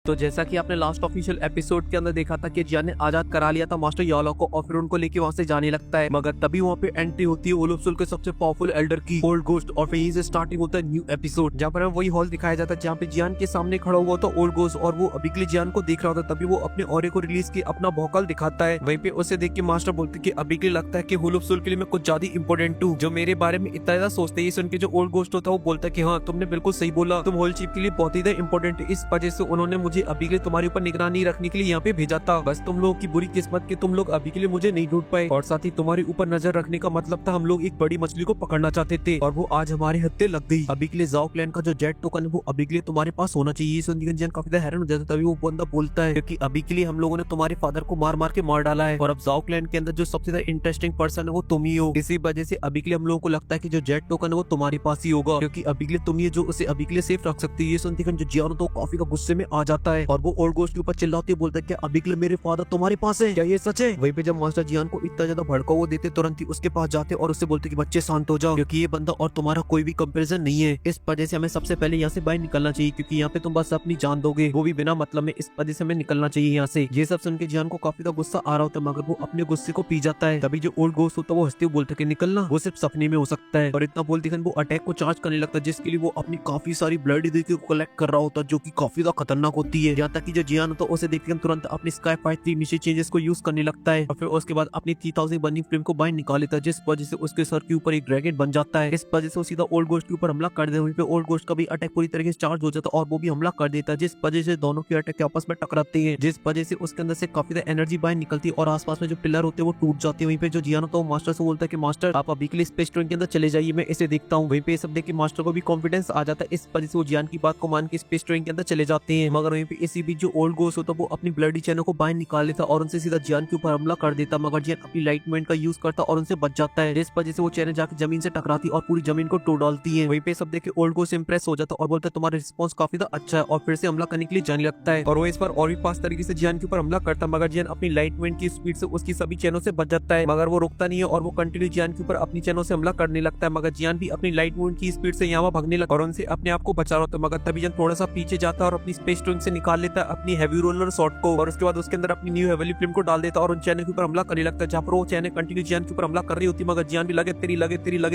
तो जैसा कि आपने लास्ट ऑफिशियल एपिसोड के अंदर देखा था कि जियान ने आजाद करा लिया था मास्टर यालो को और फिर उनको लेके वहां से जाने लगता है, मगर तभी वहां पे एंट्री होती है ओलुप्सुल के सबसे पावरफुल एल्डर की ओल्ड घोस्ट और फिर यहीं से स्टार्टिंग होता है न्यू एपिसोड, जहाँ पर हमें वही हॉल दिखाया जाता है जहाँ पे जियान के सामने खड़ा हुआ था ओल्ड घोस्ट और वो अभी के लिए जियान को देख रहा होता। तभी वो अपने ऑरे को रिलीज के अपना भौकाल दिखाता है। वहीं पे उसे देख के मास्टर बोलते कि अभी के लिए लगता है कि ओलुप्सुल के लिए मैं कुछ ज्यादा इंपॉर्टेंट हूँ, जो मेरे बारे में इतना ज्यादा सोचते हैं। सुन के जो ओल्ड घोस्ट होता है वो बोलता है कि हाँ तुमने बिल्कुल सही बोला, तुम होल चीफ के लिए बहुत ही ज्यादा इंपॉर्टेंट है, इस वजह से उन्होंने मुझे अभी के लिए तुम्हारे ऊपर निगरानी रखने के लिए यहाँ पे भेजा था। बस तुम लोगों की बुरी किस्मत के तुम लोग अभी के लिए मुझे नहीं ढूंढ पाए, और साथ ही तुम्हारे ऊपर नजर रखने का मतलब था हम लोग एक बड़ी मछली को पकड़ना चाहते थे और वो आज हमारे हत्थे लग गई। अभी के लिए जाओ क्लैन का जो जेट टोकन है वो अभी के लिए तुम्हारे पास होना चाहिए। सुन जियान काफी ज्यादा हैरान हो जाता है। तभी वो बंदा बोलता है क्योंकि अभी के लिए हम लोगों ने तुम्हारे फादर को मार मार के मार डाला है और अब जाओ क्लैन के अंदर जो सबसे ज्यादा इंटरेस्टिंग पर्सन है वो तुम ही हो। इसी वजह से अभी के लिए हम लोगों को लगता है कि जो जेट टोकन है वो तुम्हारे पास ही होगा, क्योंकि अभी के लिए तुम ही जो उसे अभी के लिए सेफ रख सकती है। ये सुनती जो जियान तो काफी का गुस्से में आ जाता है और वो ओल्ड घोस्ट के ऊपर चिल्लाते बोलता है कि अभी के लिए मेरे फादर तुम्हारे पास है, क्या ये सच है? वहीं पे जब मास्टर जियान को इतना ज्यादा भड़का वो देते तुरंत ही उसके पास जाते और उससे बोलते कि बच्चे शांत हो जाओ, क्योंकि ये बंदा और तुम्हारा कोई भी कंपैरिजन नहीं है। इस वजह से हमें सबसे पहले यहाँ से बाहर निकलना चाहिए, क्योंकि यहाँ पे तुम बस अपनी जान दोगे, वो भी बिना मतलब में। इस वजह से हमें निकलना चाहिए यहाँ से। ये सब सुन के जियान को काफी गुस्सा आ रहा होता है, मगर वो अपने गुस्से को पी जाता है। तभी जो ओल्ड घोस्ट होता है वो हंसते हुए बोलता है कि निकलना वो सिर्फ सपने में हो सकता है। और इतना बोलते वो अटैक को चार्ज करने लगता है, जिसके लिए वो अपनी काफी सारी ब्लड इधर कलेक्ट कर रहा होता है, जो की काफी ज्यादा खतरनाक होती है। यहाँ तक कि जो जियान होता है उसे देखते तुरंत अपनी स्काई फाइट 3 मिशन चेंजेस को यूज करने लगता है और फिर उसके बाद अपनी 3000 बर्निंग फ्लेम को बाहर निकाल लेता है, जिस वजह से उसके सर के ऊपर एक ड्रैगन बन जाता है। इस वजह से वो सीधा ओल्ड घोस्ट के ऊपर हमला कर देता है। वहीं पे ओल्ड घोस्ट का भी अटैक पूरी तरीके से चार्ज हो जाता है और वो भी हमला कर देता है, जिस वजह से दोनों के अटैक आपस में टकराते हैं, जिस वजह से उसके अंदर से काफी ज्यादा एनर्जी बाहर निकलती है और आसपास में जो पिलर होते हैं वो टूट जाते हैं। वहीं पे जो जियान होता है वो मास्टर से बोलता है कि मास्टर आप अभी के लिए स्पेस स्टेशन के अंदर चले जाइए, मैं इसे देखता हूँ। वहीं पे सब देख के मास्टर को भी कॉन्फिडेंस आ जाता है, इस वजह से वो जियान की बात को मान के स्पेस स्टेशन के अंदर चले जाते हैं। मगर वहीं पे इसी बीच जो ओल्ड घोस्ट होता है वो अपनी ब्लडी चैनल को बाहर निकाल लेता और उनसे सीधा जियान के ऊपर हमला कर देता, मगर जियान अपनी लाइटमेंट का यूज करता और उनसे बच जाता है, जिस वजह से वो चैनल जाकर जमीन से टकराती और पूरी जमीन को तोड़ डालती है। वहीं पे सब देख के ओल्ड घोस्ट इंप्रेस हो जाता और बोलता है तुम्हारा रिस्पॉन्स काफी अच्छा है, और फिर से हमला करने के लिए जाने लगता है। और वो इस बार और भी फास्ट तरीके से जियान के ऊपर हमला करता, मगर जियान अपनी लाइटमेंट की स्पीड से उसकी सभी चैनों से बच जाता है, मगर वो रुकता नहीं है और वो कंटिन्यू जियान के ऊपर अपनी चैनों से हमला करने लगता है। मगर जियान भी अपनी लाइटमेंट की स्पीड से यहाँ भागने लगता और उनसे अपने आप को बचा रहा होता, मगर तभी जियान थोड़ा सा पीछे जाता और अपनी स्पेस स्टेशन से निकाल लेता है अपनी हैवी रोलर शॉट को, और उसके बाद उसके अंदर अपनी न्यू हेवली फ्लेम को डाल देता और उन चैनल के ऊपर हमला करने लगता है, जहाँ पर वो चैनल कंटिन्यू जियान के ऊपर हमला कर रही होती, मगर जियान भी लगे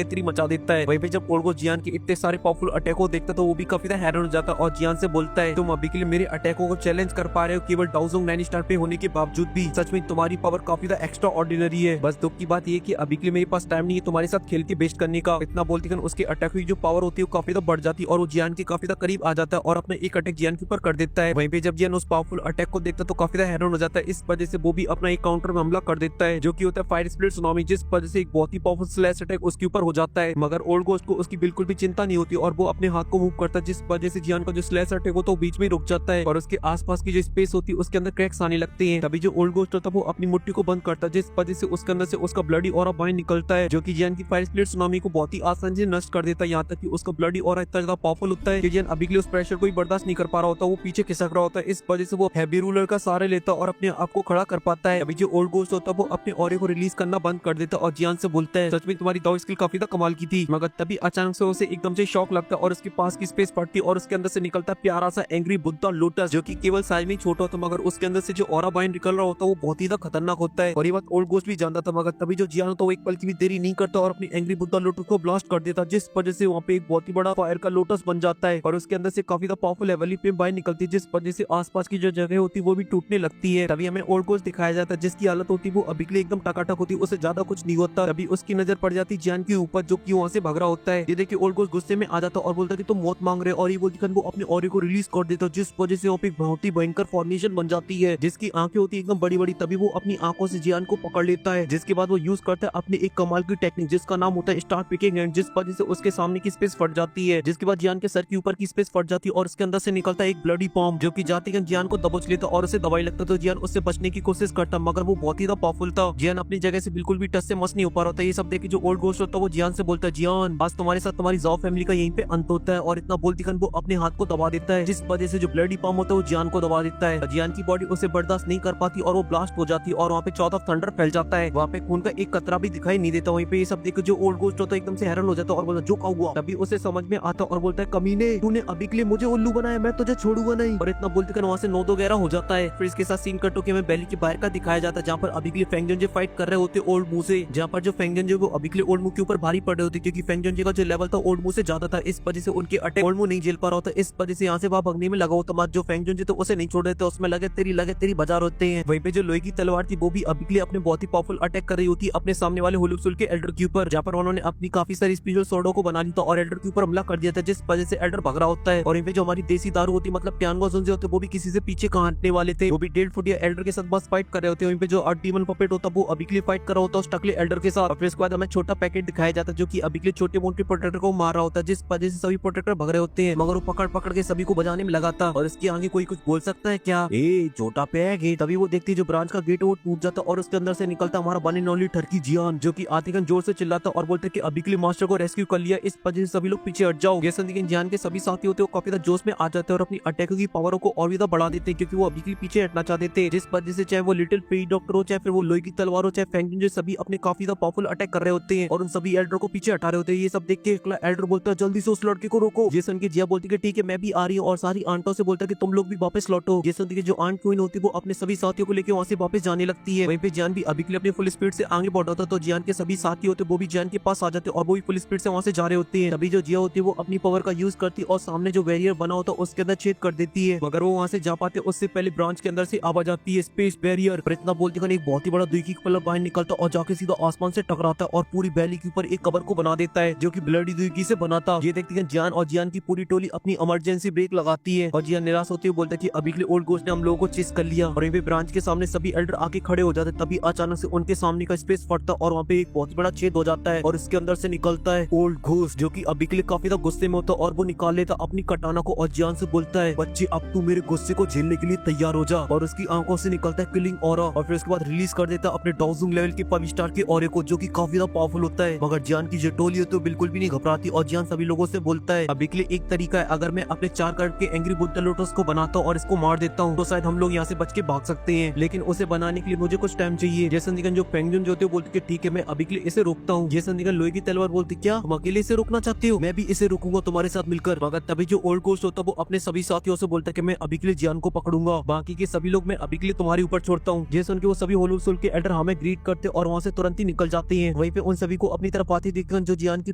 तेरी मचा देता है। वहीं पे जब ओल्ड घोस्ट जियान के इतने सारे पावरफुल अटैक को देखता तो वो भी काफी हैरान हो जाता और जियान से बोलता है तुम अभी के लिए मेरे अटैकों को चैलेंज कर पा रहे हो केवल 1009 स्टार पे होने के बावजूद भी, सच में तुम्हारी पावर काफी एक्स्ट्रा ऑर्डिनरी है। बस दुख की बात ये कि अभी के लिए मेरे पास टाइम नहीं है तुम्हारे साथ खेल के बेस्ट करने का। इतना बोलती उसके अटैक की जो पावर होती है वो काफी बढ़ जाती है और वो जियान के काफी करीब आ जाता है और अपना एक अटैक जियान के ऊपर कर देता है। वहीं पे जब जियान उस पावरफुल अटैक को देखता तो काफी हैरान हो जाता है, इस वजह से वो भी अपना एक काउंटर में हमला कर देता है, जो कि होता है फायर स्प्लिट सुनामी, जिस वजह से एक बहुत ही पावरफुल स्लैश अटैक उसके ऊपर हो जाता है। मगर ओल्ड घोस्ट को उसकी बिल्कुल भी चिंता नहीं होती और वो अपने हाथ को मूव करता है, जिस वजह से जियान का जो स्लैश अटैक होता है वो बीच में रुक जाता है और उसके आसपास की जो स्पेस होती है उसके अंदर क्रैक्स आने लगते हैं। तभी जो ओल्ड घोस्ट होता है वो अपनी मुट्ठी को बंद करता है, जिस वजह से उसके अंदर से उसका ब्लडी ऑरा बाहर निकलता है, जो कि जियान की फायर स्प्लिट सुनामी को बहुत ही आसानी से नष्ट कर देता है। यहाँ तक कि उसका ब्लडी ऑरा इतना ज्यादा पावरफुल होता है कि जियान अभी के लिए उस प्रेशर को बर्दाश्त नहीं कर पा रहा होता, वो पीछे खिसक रहा होता है। इस वजह से वो हैवी रूलर का सहारा लेता और अपने आप को खड़ा कर पाता है। अभी जो ओल्ड घोस्ट होता है वो अपने ऑरे को रिलीज करना बंद कर देता और जियान से बोलता है सच में तुम्हारी दाव स्किल काफी कमाल की थी। मगर तभी अचानक से उसे एकदम से शॉक लगता है और उसके पास की स्पेस पड़ती है और उसके अंदर से निकलता है प्यारा सा एंग्री बुद्धा लोटस, जो कि केवल साइज में छोटा होता, मगर उसके अंदर से जो ऑरा बाहर निकल रहा होता है वो बहुत ही खतरनाक होता है। और ये बात ओल्ड घोस्ट भी जानता था, मगर तभी जो जियान होता है वो एक पल की भी देरी नहीं करता और अपनी एंग्री बुद्धा लोटस को ब्लास्ट कर देता, जिस वजह से वहाँ पे एक बहुत ही बड़ा फायर का लोटस बन जाता है और उसके अंदर से काफी पावरफुल हेवली फ्लेम बाहर निकलती है, जिस वजह से आसपास की जो जगह होती है वो भी टूटने लगती है। तभी हमें ओल्ड घोस्ट दिखाया जाता है जिसकी हालत होती है वो अभी के लिए एकदम टकाटक होती है, उससे ज्यादा कुछ नहीं होता। तभी उसकी नजर पड़ जाती जियान के ऊपर, जो कि वहाँ से भाग रहा होता है। ये देखिए ओल्ड घोस्ट गुस्से में आ जाता और बोलता है कि तुम मौत मांग रहे हो, और ये बोलती वो अपने ऑरे को रिलीज कर देता, जिस वजह से वहाँ पे बहुत ही भयंकर फॉर्मेशन बन जाती है, जिसकी आंखें होती है एकदम बड़ी बड़ी। तभी वो अपनी आंखों से जियान को पकड़ लेता है, जिसके बाद वो यूज करता है अपने एक कमाल की टेक्निक जिसका नाम होता है स्टार पिकिंग एंड, जिस वजह से उसके सामने की स्पेस फट जाती है, जिसके बाद जियान के सर के ऊपर की स्पेस फट जाती है और उसके अंदर से निकलता है एक ब्लडी पॉम, जो कि जाते जियान को दबोच लेता और उसे दवाई लगता, तो जियान उससे बचने की कोशिश करता, मगर वो बहुत ही पावरफुल था। जियान अपनी जगह से बिल्कुल भी टच से मस नहीं हो पा रहा था। ये सब देख के जो ओल्ड घोस्ट होता है वो जियान से बोलता है जियान आज तुम्हारे साथ तुम्हारी जाओ फैमिली का यहीं पे अंत होता है, और इतना बोलती वो अपने हाथ को दबा देता है, जिस वजह से जो ब्लडी पॉम होता है वो जियान को दबा देता है। जियान की बॉडी उसे बर्दाश्त नहीं कर पाती और वो ब्लास्ट हो जाती है और वहाँ पे चौथ ऑफ थंडर फैल जाता है, वहाँ पे खून का एक कतरा भी दिखाई नहीं देता। वहीं पे ये सब देख जो ओल्ड घोस्ट होता है एकदम से हैरान हो जाता है और बोलता जो क्या हुआ। तभी उसे समझ में आता और बोलता है कमीने तूने अभी के लिए मुझे उल्लू बनाया, मैं तुझे छोड़ूंगा नहीं। और इतना बोलते कर वहाँ से 9 वगैरह हो जाता है। फिर इसके साथ सीन कट होकर हमें वैली के बाहर का दिखाया जाता है, जहाँ पर अभी के लिए फेंग जंजे फाइट कर रहे होते ओल्ड मुंह से, जहाँ पर जो फेंग जंजे वो अभी के लिए ओल्ड मुंह के ऊपर भारी पड़ रहे होते, क्योंकि फेंग जंजे का जो लेवल था ओल्ड मुंह से ज्यादा था। इस वजह से उनके अटैक ओल्ड मुंह नहीं झेल पा रहा होता, इस वजह से यहाँ से वहाँ भगने में लगा होता। मत जो फेंग जंजे तो उसे नहीं छोड़ रहे थे, उसमें लगे तेरी बाजार होते हैं। वहीं पे जो लोहे की तलवार थी वो भी अभी के लिए अपने बहुत ही पावरफुल अटैक कर रही होती है अपने सामने वाले हुलुपसुल के एल्डर के ऊपर, जहाँ पर उन्होंने अपनी काफी सारी स्पेशल सोर्डों को बना ली था और एल्डर के ऊपर हमला कर दिया था, जिस वजह से एल्डर भग रहा होता है। और इनपे जो हमारी देसी दारू होती मतलब ट्यानगो जुंजे होते वो भी किसी से पीछे काटने वाले थे, वो भी 1.5 फुट या एल्डर के साथ बस फाइट कर रहे होते हैं। वहीं पे जो डीमन पपेट होता वो अभी के लिए फाइट कर रहा होता है उस टकले एल्डर के साथ। फिर इसके बाद हमें छोटा पैकेट दिखाया जाता है जो कि अभी के लिए छोटे मोटे प्रोटेक्टर को मार रहा होता है, जिस वजह से सभी प्रोटेक्टर भग रहे होते हैं, मगर वो पकड़ पकड़ के सभी को बजाने में लगा था। और इसके आगे कोई कुछ बोल सकता है क्या? ए छोटा पैक है। तभी वो देखती जो ब्रांच का गेट वो टूट जाता और उसके अंदर से निकलता हमारा वन एंड ओनली टर्की जियान, जो कि आतिकन जोर से चिल्लाता और बोलते कि अभी के लिए मास्टर को रेस्क्यू कर लिया, इस वजह से सभी लोग पीछे हट जाओ। लेकिन जियान के सभी साथी होते हैं वो काफी ज्यादा जोश में आ जाते हैं और अपनी अटैक की पावरों को और भी ज्यादा बढ़ा देते हैं, क्योंकि वो अभी के लिए पीछे हटना चाहते थे, जिस वजह से चाहे वो लिटिल पेई डॉक्टर हो, चाहे फिर वो लोहे की तलवार हो, चाहे फेंग जंजे, सभी अपने काफी ज्यादा पावरफुल अटैक कर रहे होते हैं और उन सभी एल्डर को पीछे हटा रहे होते हैं। ये सब देख के एल्डर बोलता है जल्दी से उस लड़के को रोको। ये सुन के जिया बोलती है ठीक है मैं भी आ रही हूँ, और सारी आंटों से बोलता है कि तुम लोग भी वापस लौटो। ये सुन के जो आंट क्वीन होती है वो अपने सभी साथियों को लेकर वहाँ से वापस जाने लगती है। वहीं पे जियान भी अभी के लिए अपने फुल स्पीड से आगे बढ़ रहा था, तो जियान के सभी साथी होते वो भी जियान के पास आ जाते और वो भी फुल स्पीड से वहाँ से जा रहे होते हैं। तभी जो जिया होती है वो अपनी पावर का यूज करती और सामने जो बैरियर बना होता है उसके अंदर छेद कर देती है, मगर वो वहाँ से जा पाते उससे पहले ब्रांच के अंदर से आवाज आती है स्पेस बैरियर। पर इतना बोलते एक बहुत ही बड़ा दुखी कलर बाहर निकलता और जाके सीधा आसमान से टकराता है और पूरी वैली के ऊपर एक कबर को बना देता है जो कि ब्लडी दुखी से बना था। ये देखते हैं जियान और जियान की पूरी टोली अपनी इमरजेंसी ब्रेक लगाती है और जियान निराश होती है बोलता है कि अभी के लिए ओल्ड गोस्ट ने हम लोगों को चेस कर लिया। और ब्रांच के सामने सभी एल्डर आके खड़े हो जाते, तभी अचानक से उनके सामने का स्पेस फटता और वहाँ पे एक बहुत बड़ा छेद हो जाता है और इसके अंदर से निकलता है ओल्ड घोस्ट, जो कि अभी के लिए काफी ज्यादा गुस्से में होता है और वो निकाल लेता अपनी कटाना को और जियान से बोलता है बच्चे अब तू मेरे गुस्से को झेलने के लिए तैयार हो जा। और उसकी आंखों से निकलता है किलिंग ऑरा और फिर उसके बाद रिलीज कर देता अपने डाउजिंग लेवल के 5 स्टार के ऑरे को, जो कि काफी ज्यादा पावरफुल होता है। मगर जियान की जो टोली होती है बिल्कुल भी नहीं घबराती और जियान सभी लोगों से बोलता है अभी के लिए एक तरीका है, अगर मैं अपने 4 कार्ड के एंग्री बुद्धा लोटस को बनाता हूँ और इसको मार देता हूँ तो शायद हम लोग यहाँ से बच के भाग सकते हैं, लेकिन उसे बनाने के लिए मुझे कुछ टाइम चाहिए। जैसन निगन जो पेंगुइन जो होते हैं बोलते ठीक है मैं अभी के लिए इसे रोकता हूँ। जैसन निगन लोहे की तलवार बोलती क्या तुम अकेले इसे रोकना चाहते हो? मैं भी इसे रोकूंगा तुम्हारे साथ मिलकर। मगर तभी जो ओल्ड गोस्ट होता है वो अपने सभी साथियों से बोलता है कि मैं अभी के लिए जियान को पकड़ूंगा, बाकी के सभी लोग मैं अभी के लिए तुम्हारे ऊपर छोड़ता हूँ। जैसन के वो सभी होलुसुल के एल्डर हमें ग्रीट करते और वहाँ से तुरंत ही निकल जाते हैं। वहीं पे उन सभी को अपनी तरफ आती देखकर जो जियान की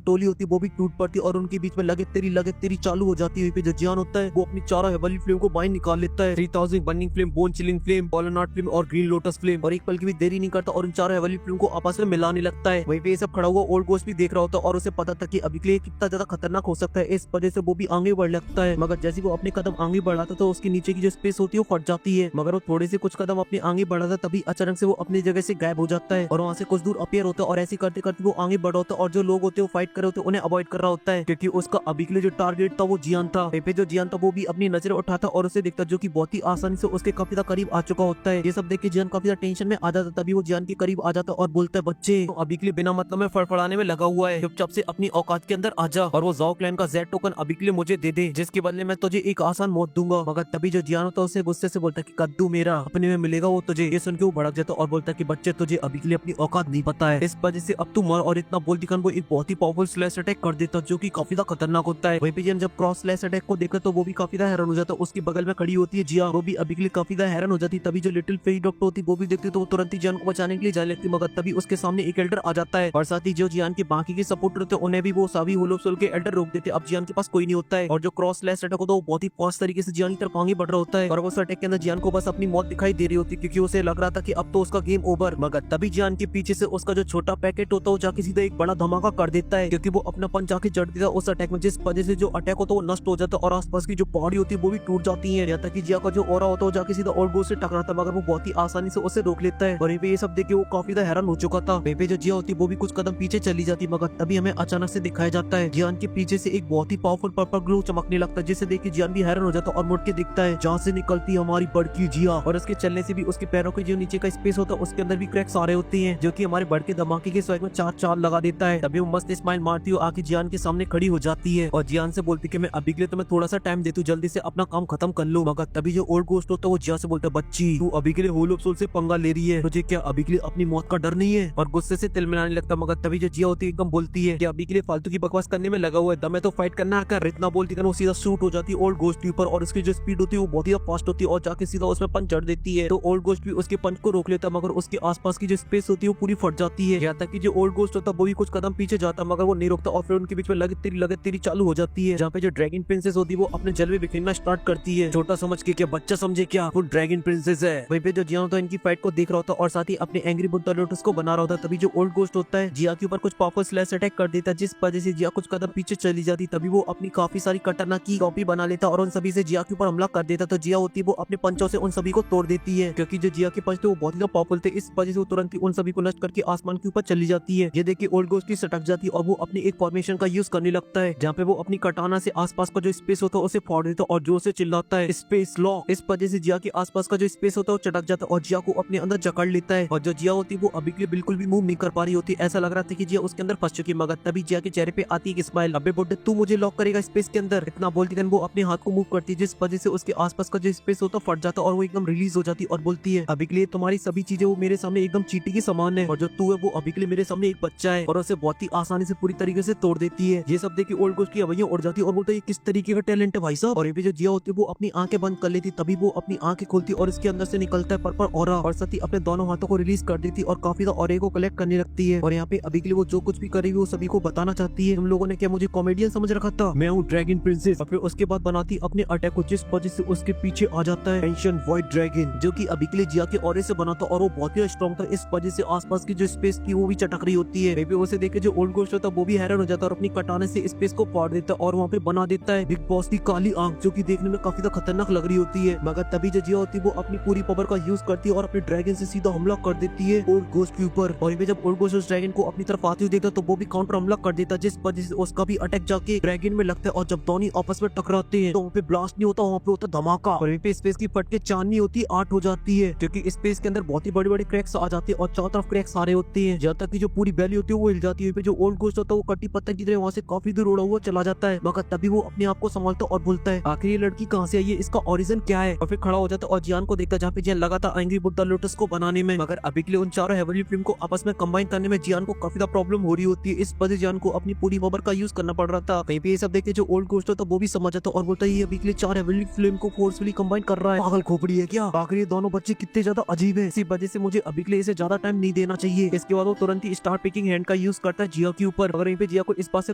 टोली होती है वो भी टूट पड़ती और उनके बीच में लगे तेरी चालू हो जाती है। जो जियान होता है वो अपनी 4 हेवनली फ्लेम को बाहर निकाल लेता है, 3000 burning flame, bone chilling flame, पॉलनाट फ्लेम और ग्रीन लोटस फ्लेम, और एक पल की भी देरी नहीं करता और उन 4 हेवनली फ्लेम को आपस में मिलाने लगता है। वहीं पे ये सब खड़ा हुआ ओल्ड गोस्ट भी देख रहा होता है और उसे पता था कि अभी के लिए कितना ज्यादा खतरनाक हो सकता है, इस वजह से वो भी आगे बढ़ लगता है। मगर जैसे वो अपने कदम आगे बढ़ाता तो उसके नीचे की जो स्पेस होती है वो फट जाती है, मगर वो थोड़े से कुछ कदम अपने आगे बढ़ाता तभी अचानक से वो अपनी जगह से गायब हो जाता है और वहाँ से कुछ दूर अपीयर होता है और ऐसे करते करते वो आगे बढ़ा होता है और जो लोग होते हैं वो फाइट कर रहे होते हैं उन्हें अवॉइड कर रहा होता है, क्योंकि उसका अभी के लिए जो टारगेट था वो जियान था। पे जो जियान था वो भी अपनी नजर उठाता और उसे देखता जो कि बहुत ही आसानी से उसके काफी ज्यादा करीब आ चुका होता है। ये सब देख के जियान काफी ज्यादा टेंशन में आ जाता, तभी वो जियान के करीब आ जाता और बोलता है बच्चे तो अभी के लिए बिना मतलब में फड़फड़ाने में लगा हुआ है, चुपचाप से अपनी औकात के अंदर आ जा और वो ज़ाओ क्लैन का जेड टोकन अभी के लिए मुझे दे दे, जिसके बदले मैं तुझे एक आसान मौत दूंगा। मगर तभी जो जियान होता है उसे गुस्से से बोलता है कि कद्दू मेरा अपने में मिलेगा वो तुझे। ये सुन के वो भड़क जाता और बोलता है कि बच्चे तुझे अभी के लिए अपनी औकात नहीं पता है, इस वजह से अब तू मर। और इतना बोल दिखान वो एक बहुत ही पावरफुल स्लैश अटैक कर देता जो कि काफी ज्यादा खतरनाक होता है। वहीं पे जियान जब क्रॉस स्लैश अटैक को देखा तो वो भी काफी ज्यादा हैरान हो जाता है। उसके बगल में खड़ी होती है जिया, वो भी अभी के लिए काफी ज्यादा हैरान हो जाती। तभी जो लिटिल फेरी डॉक्टर होती वो भी देखती तो वो तुरंत ही जियान को बचाने के लिए जाने लगती, मगर तभी उसके सामने एक एल्डर आ जाता है और साथ ही जो जियान के बाकी के सपोर्टर होते उन्हें भी वो सभी होलोसोल के एल्डर रोक देते। अब जियान के पास कोई नहीं होता है और जो क्रॉस स्लैश अटैक होता है वो बहुत ही फास्ट तरीके से जियान की तरफ आगे बढ़ रहा होता है और उस अटैक के अंदर जियान को बस अपनी मौत दिखाई दे रही होती है, क्योंकि उसे लग रहा था कि अब तो उसका गेम ओवर। मगर तभी जियान के पीछे से उसका जो छोटा पैकेट होता है वो जाके सीधा एक बड़ा धमाका कर देता है, क्योंकि वो अपना पंच जाके जड़ देता है उस अटैक में, जिस वजह से जो अटैक होता है वो नष्ट हो जाता है और आसपास की जो पहाड़ी होती है वो भी टूट जाती है। यहाँ तक कि जिया का जो ऑरा होता है वो जाके सीधा ओल्ड गोस्ट से टकराता, मगर वो बहुत ही आसानी से उसे रोक लेता है। और ये सब देख के वो काफी ज्यादा हैरान हो चुका था। वहीं पे जो जिया होती है वो भी कुछ कदम पीछे चली जाती, मगर तभी हमें अचानक से दिखाया जाता है जियान के पीछे से एक बहुत ही पावरफुल पर्पल ग्लो चमकने लगता है, जिसे देख के जियान भी हैरान हो जाता और मुड़ के दिखता है जहाँ से निकलती है हमारी बड़की जिया। और उसके चलने से भी उसके पैरों के जो नीचे का स्पेस होता है उसके अंदर भी क्रैक्स आ रहे होते हैं, जो कि हमारे बड़के धमाके के स्वैग में 4 चाल लगा देता है। तभी वो मस्त स्माइल मारती हुई आके जियान के सामने खड़ी हो जाती है और जियान से बोलती कि मैं अभी के लिए तुम्हें थोड़ा सा टाइम देती हूँ, जल्दी से अपना काम खत्म कर लो। मगर तभी जो ओल्ड गोस्ट होता है वो जिया से बोलता है बच्ची तू अभी के लिए होल ऑफ सोल से पंगा ले रही है, तुझे क्या अभी के लिए अपनी मौत का डर नहीं है? और गुस्से से तिल मिलाने लगता। मगर तभी जो जिया होती है एकदम बोलती है कि अभी के लिए फालतू की बकवास करने में लगा हुआ है, दम है तो फाइट करना आकर। इतना बोलती वो सीधा शूट हो जाती है ओल्ड गोस्ट के ऊपर और की जो स्पीड होती है वो बहुत ही फास्ट होती है और जाके सीधा उसमें पंच जड़ देती है। तो ओल्ड गोस्ट भी उसके पंच को रोक लेता है, मगर उसके आसपास की जो स्पेस होती है वो पूरी फट जाती है। यहाँ तक कि जो ओल्ड गोस्ट होता है वो भी कुछ कदम पीछे जाता है, मगर वो नहीं रोकता और फिर उनके बीच में लगत तेरी चालू हो जाती है। जहाँ पे जो ड्रैगन प्रिंसेस होती है वो अपने जल में बिखरना स्टार्ट करती है। छोटा समझ के क्या बच्चा समझे क्या, वो ड्रैगन प्रिंसेस है। वहीं पे जो जिया होता है इनकी फाइट को देख रहा होता है और साथ ही अपने एंग्री बुद्धा लोटस को बना रहा होता है। तभी जो ओल्ड गोस्ट होता है जिया के ऊपर कुछ पावरफुल स्लैश अटैक कर देता है, जिस वजह से जिया कुछ कदम पीछे चली जाती। तभी वो अपनी काफी सारी कटाना की कॉपी बना लेता और उन सभी से जिया के ऊपर हमला कर देता। तो जिया होती है वो अपने पंचों से उन सभी को तोड़ देती है, क्योंकि जो जिया के पंच थे वो बहुत ही पावरफुल थे। इस वजह से वो तुरंत ही उन सभी को नष्ट करके आसमान के ऊपर चली जाती है। ये देखिए ओल्ड गोस्ट की सटक जाती है और वो अपनी एक फॉर्मेशन का यूज करने लगता है, जहाँ पे वो अपनी कटाना से आसपास का जो स्पेस होता है उसे फाड़ देता है और जोर से चिल्लाता है स्पेस लॉ। इस वजह से जिया के आसपास का जो स्पेस होता है वो चटक जाता है और जिया को अपने अंदर जकड़ लेता है। और जो जिया होती है वो अभी के लिए बिल्कुल भी मूव नहीं कर पा रही होती। ऐसा लग रहा था कि जिया उसके अंदर फंस चुकी, मगर तभी जिया के चेहरे पे आती है स्माइल। अबे बुड्ढे तू मुझे लॉक करेगा स्पेस के अंदर, इतना बोलती है वो अपने हाथ को मूव करती है, जिस वजह से उसके आसपास का जो स्पेस होता है फट जाता है और वो एकदम रिलीज हो जाती है और बोलती है अभी के लिए तुम्हारी सभी चीजें वो मेरे सामने एकदम चींटी की समान है और जो तू है वो अभी के लिए मेरे सामने एक बच्चा है, और उसे बहुत ही आसानी से पूरी तरीके से तोड़ देती है। ये सब देख के ओल्ड गोस्ट की हवाइयां उड़ जाती है और बोलता है ये किस तरीके का टैलेंट है भाई साहब। और ये भी जो जिया होती है वो अपनी आंखें बंद कर लेती, तभी वो अपनी आंखें खोलती और इसके अंदर से निकलता है पर्पल ऑरा, और साथ ही अपने दोनों हाथों को रिलीज कर देती और काफी ऑरे को कलेक्ट करने लगती है। और यहाँ पे अभी के लिए वो जो कुछ भी करेगी वो सभी को बताना चाहती है। तुम लोगों ने क्या मुझे कॉमेडियन समझ रखा था, मैं हूँ ड्रैगन प्रिंसेस। और फिर उसके बाद बनाती अपने अटैक को, जिस वजह से उसके पीछे आ जाता है एंशिएंट व्हाइट ड्रैगन, जो कि अभी के लिए जिया के ऑरे से बना था और वो बहुत ही स्ट्रॉन्ग था। इस वजह से आसपास की जो स्पेस थी वो भी चटक रही होती है। बेबी उसे देख के जो ओल्ड गोस्ट होता है वो भी हैरान हो जाता है और अपनी कटाने से स्पेस को फाड़ देता है और वहाँ पे बना देता है बिग बॉस की काली आंख, जो कि देखने में काफी खतरनाक लग रही होती है। मगर तभी जो जिया होती है वो अपनी पूरी पावर का यूज करती है और अपने ड्रैगन से सीधा हमला कर देती है ओल्ड गोस्ट के ऊपर। और जब ओल्ड गोस्ट उस ड्रैगन को अपनी तरफ आते हुए देखता तो वो भी काउंटर हमला कर देता, जिस वजह से उसका भी अटैक जाके ड्रैगन में लगता है। और जब दोनों आपस में टकराते हैं तो वहाँ पे ब्लास्ट नहीं होता, वहाँ पे होता धमाका। और वहीं पे स्पेस की फट के चांदनी होती है 8 हो जाती है, क्योंकि स्पेस के अंदर बहुत ही बड़ी बड़ी क्रैक्स आ जाती है और चारों तरफ क्रैक्स आ रहे होते हैं, जहाँ तक कि जो पूरी वैली होती है वो हिल जाती है। जो ओल्ड गोस्ट होता है वो कटी पत्थर की तरह वहाँ से काफी दूर उड़ा हुआ चला जाता है, मगर तभी वो अपने आप को संभालता और बोलता है आखिर ये लड़की कहाँ से आई है, इसका ओरिजिन क्या है। और फिर खड़ा हो जाता है और जियान को देखता, जहाँ पे जियान लगा था एंग्री बुद्धा लोटस को बनाने में, मगर अभी के लिए उन चारों हेवनली फ्लेम को आपस में कंबाइन करने में जियान को काफी प्रॉब्लम हो रही होती है। इस वजह जियान को अपनी पूरी पावर का यूज करना पड़ रहा था। कहीं पे ये सब देखते जो ओल्ड गोस्ट होता वो भी समझ जाता और बोलता है ये अभी के लिए 4 हेवनली फ्लेम को फोर्सफुली कंबाइन कर रहा है, पागल खोपड़ी है क्या। आखिर ये दोनों बच्चे कितने ज्यादा अजीब है, इसी वजह से मुझे अभी के लिए इसे ज्यादा टाइम नहीं देना चाहिए। इसके बाद वो तुरंत ही स्टार पिकिंग हैंड का यूज करता है जिया के ऊपर, अगर यहीं पे जिया को इस बात से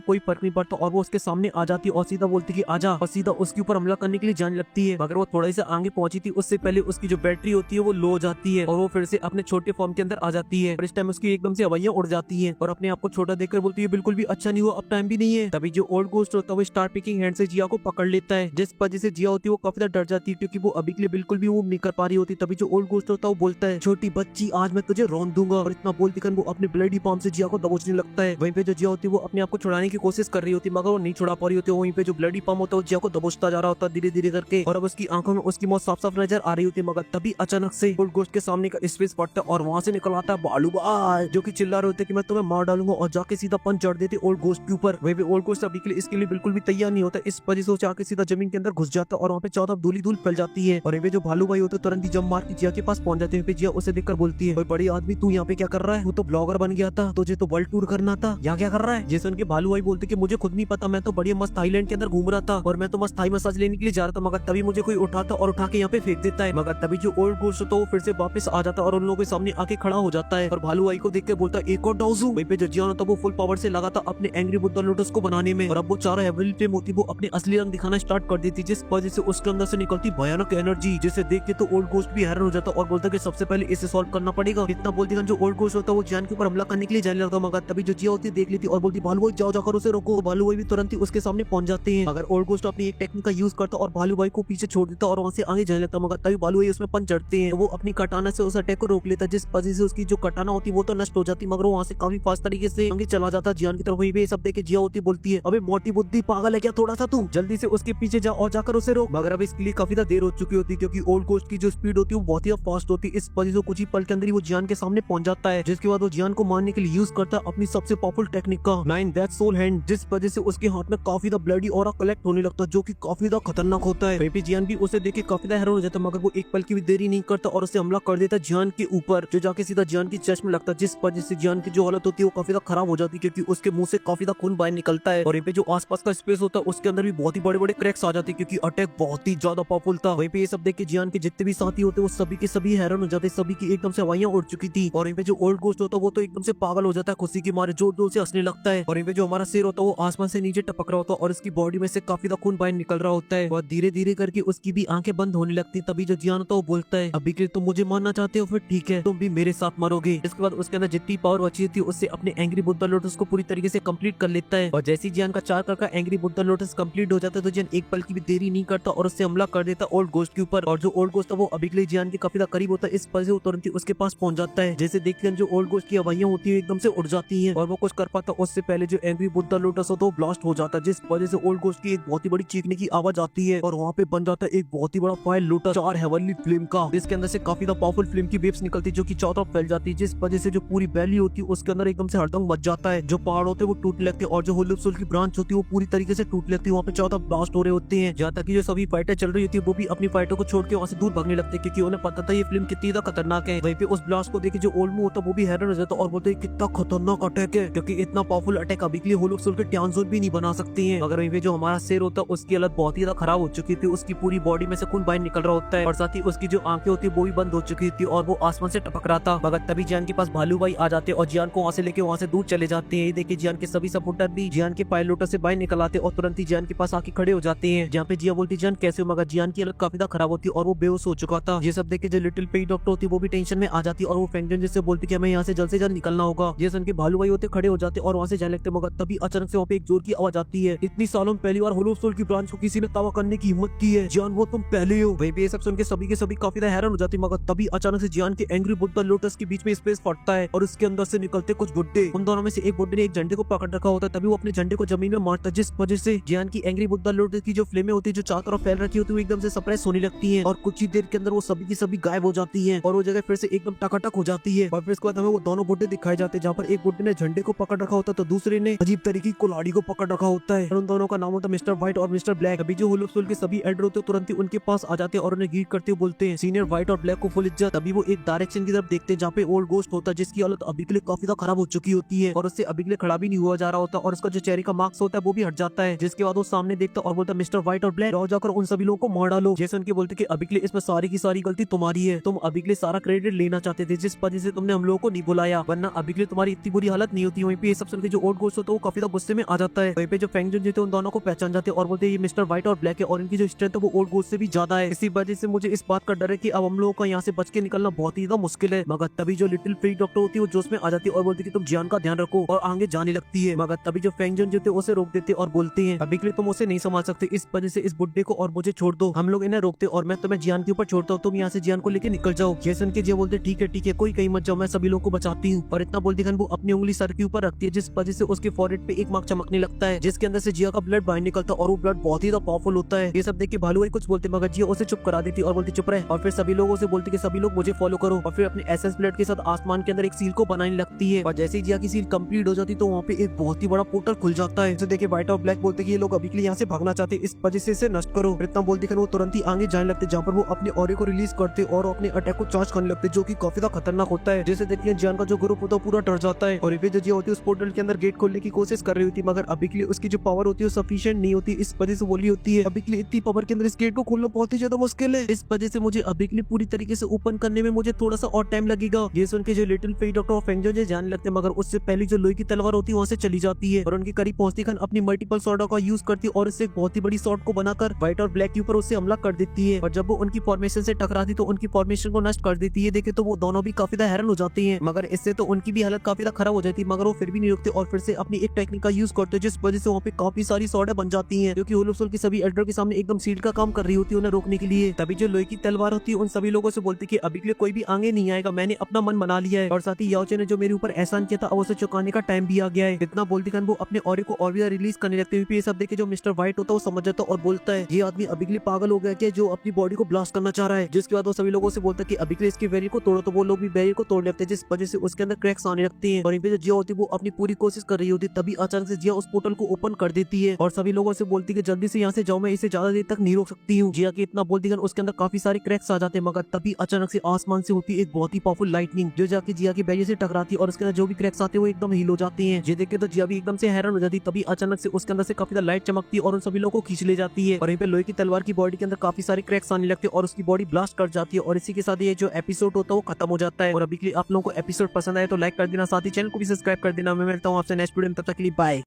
कोई फर्क नहीं पड़ता और वो उसके सामने आ जाती है और सीधा बोलती है कि आजा, और सीधा उसके ऊपर हमला करने के लिए जाने लगती है। मगर वो थोड़ा सा आगे पहुंची थी उससे पहले उसकी जो बैटरी होती है वो लो हो जाती है और वो फिर से अपने छोटे फॉर्म के अंदर आ जाती है। और इस टाइम उसकी एकदम से हवाइयां उड़ जाती है और अपने आप को छोटा देखकर बोलती है बिल्कुल भी अच्छा नहीं हुआ, अब टाइम भी नहीं है। तभी जो ओल्ड गोस्ट होता है वो स्टार पिकिंग हैंड से जिया को पकड़ लेता है, जिस वजह से जिया होती है वो काफी ज्यादा डर जाती है, क्योंकि वो अभी के लिए बिल्कुल भी मूव नहीं कर पा रही होती। तभी जो ओल्ड गोस्ट होता है वो बोलता है छोटी बच्ची आज मैं तुझे रौंद दूंगा, और इतना बोलती कर वो अपने ब्लडी पाम से जिया को दबोचने लगता है। वहीं पे जो जिया होती है वो अपने आप को छुड़ाने की कोशिश कर रही होती मगर वो नहीं छुड़ा पा रही होती। वहीं पे जो ब्लडी पाम होता है वो जिया को दबोचता जा रहा होता धीरे धीरे करके, और अब उसकी आंखों में उसकी मौत साफ साफ नजर आ रही होती है। मगर तभी अचानक से ओल्ड गोस्ट के सामने का स्पेस फटता है और वहाँ से निकल आता है बालू भाई, जो कि चिल्ला रहे होते कि मैं तुम्हें मार डालूंगा, और जाके सीधा पंच जड़ देते ओल्ड गोस्ट के ऊपर। वहीं पे ओल्ड गोस्ट अभी के लिए इसके लिए बिल्कुल भी तैयार नहीं होता, इस वजह से वो जाके सीधा जमीन के अंदर घुस जाता है और वहाँ पे चारों तरफ धूल ही धूल फैल जाती है। और ये जो भालू भाई होते तुरंत ही जंप मार के जिया के पास पहुंच जाते हैं। जिया उसे देखकर बोलती है बड़ी आदमी तू यहाँ पे क्या कर रहा है, वो तो ब्लॉगर बन गया था, तुझे तो वर्ल्ड टूर करना था, यहाँ क्या कर रहा है। जैसे उनके भालू भाई बोलते कि मुझे खुद नहीं पता, मैं तो बढ़िया मस्त थाईलैंड के अंदर घूम रहा था और मैं तो मस्त थाई मसाज लेने के लिए जा रहा था, मगर तभी मुझे कोई उठाता और उठा के यहाँ पे फेंक देता है। मगर तभी जो ओल्ड गोस्ट होता है वो फिर से वापस आ जाता है और उन लोगों के सामने आके खड़ा हो जाता है और भालू भाई को देख के बोलता है एक और डाउजू। वहीं पे जो जियान होता है वो फुल पावर से लगा था अपने एंग्री बुद्धा लोटस को बनाने में, और अब वो चारों हेवनली फ्लेम होती वो अपने असली रंग दिखाना स्टार्ट कर देती, जिस वजह से उसके अंदर से निकलती भयानक एनर्जी, जिसे देख के तो ओल्ड गोस्ट भी हैरान हो जाता और बोलता कि सबसे पहले इसे सॉल्व करना पड़ेगा। इतना बोलती जो ओल्ड गोस्ट होता है वो जियान के ऊपर हमला करने के लिए जाने लगता, मगर तभी जो जिया होती है देख लेती और बोलती भालू भाई जाओ जाकर उसे रोको। भालू भाई भी तुरंत ही उसके सामने पहुंच जाते हैं, मगर ओल्ड गोस्ट अपनी एक टेक्निक का यूज करता और भालू भाई को पीछे छोड़ देता और वहाँ से आगे जाने लगता, मगर तभी भालू भाई उसमें पंच चढ़ते हैं। वो अपनी कटाना से उस अटैक को रोक लेता, जिस वजह से उसकी जो कटाना होती है वो तो नष्ट हो जाती, मगर वो वहाँ से काफी फास्ट तरीके से आगे चला जाता जियान की तरफ। वहीं पे सब देख के जिया होती बोलती है अबे मोटी बुद्धि पागल है क्या थोड़ा सा तू, जल्दी से उसके पीछे जा और जाकर उसे रोक। मगर अब इसके लिए काफी देर हो चुकी होती, क्योंकि ओल्ड गोस्ट की जो स्पीड होती है वो बहुत ही फास्ट होती है। इस वजह से कुछ ही पल के अंदर ही वो जियान के सामने पहुंच जाता है, जिसके बाद वो जियान को मारने के लिए यूज करता है अपनी सबसे पावरफुल टेक्निक का 9 डेथ सोल हैंड, जिस वजह से उसके हाथ में काफी ब्लडी ऑरा कलेक्ट होने लगता है, जो कि काफी खतरनाक होता है। बेबी जियान भी उसे देख के काफी हैरान हो जाता है, मगर वो एक पल की भी देरी नहीं करता और उसे हमला कर देता जियान के ऊपर, जो जाके सीधा जियान की चेस्ट में लगता है, जिस वजह से जियान की जो हालत होती है वो काफी खराब हो जाती है, क्योंकि उसके मुंह से काफी खून बाहर निकलता है। और ये पे जो आसपास का स्पेस होता है उसके अंदर भी बहुत ही बड़े बड़े क्रैक्स आ जाते हैं, क्योंकि अटैक बहुत ही ज्यादा पावरफुल था। वहीं पे ये सब देख के जियान के जितने भी साथी होते वो सभी के सभी हैरान हो जाते, सभी की एकदम से हवाइयां उड़ चुकी थी। और वहीं पे जो ओल्ड गोस्ट होता है वो तो एकदम से पागल हो जाता है, खुशी के मारे जोर जोर से हंसने लगता है। और वहीं पे जो हमारा शेर होता है वो आसमान से नीचे टपक रहा होता है और उसकी बॉडी में से काफी ज्यादा खून बाहर निकल रहा होता है और धीरे धीरे करके उसकी भी आंखें बंद होने लगती। तभी जो जियान होता है वो बोलता है, अभी के लिए तुम मुझे मारना चाहते हो, फिर ठीक है, तुम भी मेरे साथ मरोगे। इसके बाद उसके अंदर जितनी पावर बची थी उससे अपने एंग्री बुद्धा लोटस को पूरी तरीके से कंप्लीट कर लेता है। और जैसे ही जियान का 4 का एंग्री बुद्धा लोटस कंप्लीट हो जाता है तो जियान एक पल की भी देरी नहीं करता और उससे हमला कर देता ओल्ड गोस्ट के ऊपर। और जो ओल्ड गोस्ट है वो अभी के लिए जियान के काफी करीब होता है, इस वजह से वो तुरंत ही उसके पास पहुंच जाता है। जैसे देखते हैं जो ओल्ड गोस्ट की हवाइयां होती है एकदम से उड़ जाती हैं और वो कुछ कर पाता उससे पहले जो एंग्री बुद्धा लोटस होता है वो ब्लास्ट हो जाता है, जिस वजह से ओल्ड गोस्ट की एक बहुत ही बड़ी चीखने की आवाज आती है और वहाँ पे बन जाता है एक बहुत ही बड़ा फायर लोटस 4 हेवनली फ्लेम का, जिसके अंदर से काफी पावरफुल फ्लेम की वेव्स निकलती है जो कि चारों तरफ फैल जाती है, जिस वजह से जो पूरी वैली होती है उसके अंदर एकदम से हड़दंग मच जाता है। जो पहाड़ होते हैं वो टूटने लगते हैं और जो होल ऑफ सोल की ब्रांच होती है वो पूरी तरीके से टूट लगती है। वहाँ पे चारों तरफ ब्लास्ट हो रहे होते हैं, जहाँ तक कि जो सभी फाइटर चल रही होती है वो भी अपनी फाइटर को छोड़ के वहाँ से दूर भागने लगते हैं क्योंकि उन्हें पता था ये फिल्म कितनी ज्यादा खतरनाक है। वहीं पे उस ब्लास्ट को देखे जो ओल्ड होता है वो भी हैरान हो जाता है और बोलते हैं कितना खतरनाक अटैक है, क्योंकि इतना पावरफुल अटैक अभी के लिए होल ऑफ सोल के ट्यानजोन भी नहीं बना सकती है। मगर वहीं पे जो हमारा शेर होता है उसकी हालत बहुत ही ज्यादा खराब हो चुकी थी, उसकी पूरी बॉडी में से खून बाहर निकल रहा होता है और साथ ही उसकी जो आंखें होती है वो भी बंद हो चुकी थी और वो आसमान से टपक रहा था। मगर तभी जियान के पास भालू भाई आ जाते और जियान को वहाँ से लेके वहाँ से दूर चले जाते हैं। देखिए जियान के सभी सपोर्टर भी जियान के पायल लोटस से बाहर निकल आते और तुरंत ही जियान के पास आके खड़े हो जाते हैं, जहाँ पे जिया बोलती जियान कैसे हो, मगर जियान की हालत काफी खराब होती है और वो बेहोश हो चुका था। ये सब देख के जो लिटिल पेई डॉक्टर होती है वो भी टेंशन में आ जाती और वो फेंगजन जिससे बोलती कि हमें यहाँ से जल्द निकलना होगा। ये सुन के भालू भाई होते खड़े हो जाते और वहाँ से जाने लगते, मगर तभी अचानक से वहाँ पे एक जोर की आवाज आती है, इतनी सालों में पहली बार होल ऑफ सोल की ब्रांच को किसी ने दावा करने की हिम्मत की है, जियान वो तुम पहले हो। वही पे ये सब सुन के सभी काफी हैरान हो जाती, मगर तभी अचानक से जियान के एंग्री बुद्धा लोटस के बीच में स्पेस फटता है और उसके अंदर से निकलते कुछ बुड्ढे। उन दोनों में से एक बुड्ढे ने एक झंडे को पकड़ रखा होता है, तभी वो अपने झंडे को जमीन में मारता है, जिस वजह से जियान की एंग्री बुद्धा लोटस की जो फ्लेमें होती है जो चारों तरफ फैल रखी होती है वो एकदम से सप्रेस होने लगती है और कुछ ही देर के अंदर वो सभी की सभी गायब हो जाती है और वो जगह फिर से एकदम टकाटक हो जाती है। और फिर उसके बाद हमें वो दोनों बुड्ढे दिखाए जाते हैं, जहाँ पर एक बुड्ढे ने झंडे को पकड़ रखा होता है तो दूसरे ने अजीब तरीके की कुल्हाड़ी को पकड़ रखा होता है और उन दोनों का नाम होता है मिस्टर व्हाइट और मिस्टर ब्लैक। अभी जो होल ऑफ सोल के सभी एल्डर होते हैं तुरंत ही उनके पास आ जाते हैं और उन्हें ग्रीट करते हुए बोलते हैं सीनियर व्हाइट और ब्लैक को फुल इज्जत। तभी वो एक डायरेक्शन की तरफ देखते हैं जहाँ पे ओल्ड गोस्ट होता है जिसकी हालत अभी के लिए काफी खराब हो चुकी होती है और उससे अभी के लिए खड़ा भी नहीं हुआ जा रहा होता और उसका जो चेहरे का मार्क्स होता है वो भी हट जाता है। जिसके बाद वो सामने देखता और बोलता मिस्टर व्हाइट और ब्लैक जाओ जाकर उन सभी लोगों को मार डालो। जैसे उनके बोलते कि अभी के लिए इसमें सारी की सारी गलती तुम्हारी है, तुम अभी के लिए सारा क्रेडिट लेना चाहते थे जिस वजह से तुमने हम लोगों को नहीं बुलाया, वरना अभी के लिए तुम्हारी इतनी बुरी हालत नहीं होती। वहीं पे ये सब सुन के जो ओल्ड गोस्ट होता है वो काफी गुस्से में आ जाता है। वहीं पे जो फेंगजन जो थे उन दोनों को पहचान जाते हैं और बोलते ये मिस्टर व्हाइट और ब्लैक है और इनकी जो स्ट्रेंथ है वो ओल्ड गोस्ट से भी ज्यादा है, इसी वजह से मुझे इस बात का डर है कि अब हम लोगों का यहाँ से बच के निकलना बहुत ही ज्यादा मुश्किल है। मगर तभी जो लिटिल फ्री डॉक्टर होती है वो जोश में आ जाती है और बोलती है कि तुम जियान का ध्यान रखो और आगे जाने लगती है। मगर तभी जो फेंगजन जो थे उसे रोक देते और बोलते हैं अभी के लिए तुम उसे नहीं संभाल सकते, इस वजह से इस बुड्ढे को और मुझे छोड़ दो, हम लोग इन्हें रोकते और मैं तुम्हें जियान के ऊपर छोड़ता हूँ, तुम यहाँ से जियान को लेके निकल जाओ। ये सुन के जिया बोलते ठीक है कोई कहीं मत जाओ, मैं सभी लोगों को बचाती हूँ। और इतना बोलती वो अपनी उंगली सर के ऊपर रखती है जिस वजह से उसके फॉरहेड पे एक मार्क चमकने लगता है जिसके अंदर से जिया का ब्लड बाहर निकलता है और वो ब्लड बहुत ही पावरफुल होता है। ये सब देख के भालू भाई कुछ बोलते मगर जिया उसे चुप करा देती और बोलती चुप रहे और फिर सभी लोगों से बोलती कि सभी लोग मुझे फॉलो करो और फिर अपने एसेंस ब्लड के साथ आसमान के अंदर एक सील को बनाने लगती है। और जैसे ही जिया की सील कंप्लीट हो जाती तो वहाँ पे एक बहुत ही बड़ा पोर्टल खुल जाता है। इसे देखे व्हाइट और ब्लैक बोलते कि ये लोग अभी के लिए यहाँ से भागना चाहते इस वजह से इसे नष्ट करो। इतना बोलते वो तुरंत ही आगे जाने लगते जहाँ पर वो अपने ऑरे को रिलीज करते और अपने अटैक को चार्ज करने लगते जो कि काफी खतरनाक होता है। जैसे देखिए जियान का जो ग्रुप होता है पूरा डर जाता है और ये जो जिया होती है उस पोर्टल के अंदर गेट खोलने की कोशिश कर रही होती है, मगर अभी के लिए उसकी जो पावर होती है सफिशिएंट नहीं होती, इस वजह से बोली होती है अभी के लिए इतनी पावर के अंदर इस गेट को खोलना बहुत ही ज्यादा मुश्किल है, इस वजह से मुझे अभी के लिए पूरी तरीके से ओपन करने में मुझे थोड़ा सा और टाइम लगेगा। ये सुन के जो लिटिल फेई डॉक्टर फेंगजन जाने लगते मगर उससे पहले जो लोहे की तलवार होती है वहाँ से चली जाती है और उनके करीब पहुंचती खान अपनी मल्टीपल सॉर्डों का यूज करती है और इससे एक बहुत ही बड़ी सॉर्ड को बनाकर व्हाइट और ब्लैक के ऊपर उससे हमला कर देती है और जब वो उनकी फॉर्मेशन से टकराती तो उनकी फॉर्मेशन को नष्ट कर देती है। देखे तो वो दोनों भी काफी हैरान हो जाते हैं मगर इससे तो उनकी भी हालत काफी खराब हो जाती है, मगर वो फिर भी नहीं रुकते और फिर से अपनी एक टेक्निक का यूज करते जिस वजह से वहाँ पे काफी सारी सॉर्डें बन जाती हैं जो कि होल ऑफ सोल की सभी एल्डर के सामने एकदम सील का काम कर रही होती है उन्हें रोकने के लिए। तभी जो लोहे की तलवार होती है उन सभी लोगों से बोलती कि अभी के लिए कोई भी आगे नहीं आएगा, मैंने अपना मन बना लिया है और साथ ही याओचे ने जो मेरे ऊपर एहसान किया था अब उसे चुकाने का टाइम भी आ गया है। इतना बोलती खान वो अपने ऑरे को और भी रिलीज करने लगते हुए ये सब देखे जो मिस्टर व्हाइट होता है वो समझ जाता है और बोलता है ये आदमी अभी के लिए पागल हो गया क्या जो अपनी बॉडी को ब्लास्ट करना चाह रहा है। जिसके बाद वो सभी लोगों से बोलता है कि अभी के लिए इसके बैरियर को तोड़ो, तो वो लोग भी बैरियर को तोड़ लेते हैं जिस वजह से उसके अंदर क्रैक्स आने लगते हैं और यहाँ पे जो जिया होती है वो अपनी पूरी कोशिश कर रही होती है। तभी अचानक से जिया उस पोर्टल को ओपन कर देती है और सभी लोगों से बोलती है कि जल्दी से यहाँ से जाओ, मैं इसे ज्यादा देर तक नहीं रोक सकती हूँ। जिया की इतना बोलती है उसके अंदर काफी सारे क्रैक्स आ जाते हैं मगर तभी अचानक से आसमान से होती है एक बहुत ही पावरफुल लाइटनिंग जो जाके जिया के बैरियर से टकराती है और उसके अंदर जो भी क्रैक्स आते हैं वो एकदम हील हो जाते हैं। ये देख के तो जिया भी एकदम से हैरान हो जाती है। तभी अचानक से उसके अंदर से काफी लाइट चमकती है और उन सभी लोगों को खींच ले जाती है है और यहीं पे लोहे की तलवार की बॉडी के अंदर काफी सारे क्रैक्स आने लगते हैं और उसकी बॉडी ब्लास्ट कर जाती है और इसी के साथ ये जो एपिसोड होता है वो खत्म हो जाता है। और अभी के लिए आप लोगों को एपिसोड पसंद आए तो लाइक कर देना, साथ ही चैनल को भी सब्सक्राइब कर देना। मैं मिलता हूँ आपसे नेक्स्ट वीडियो में, तब तक के लिए बाय।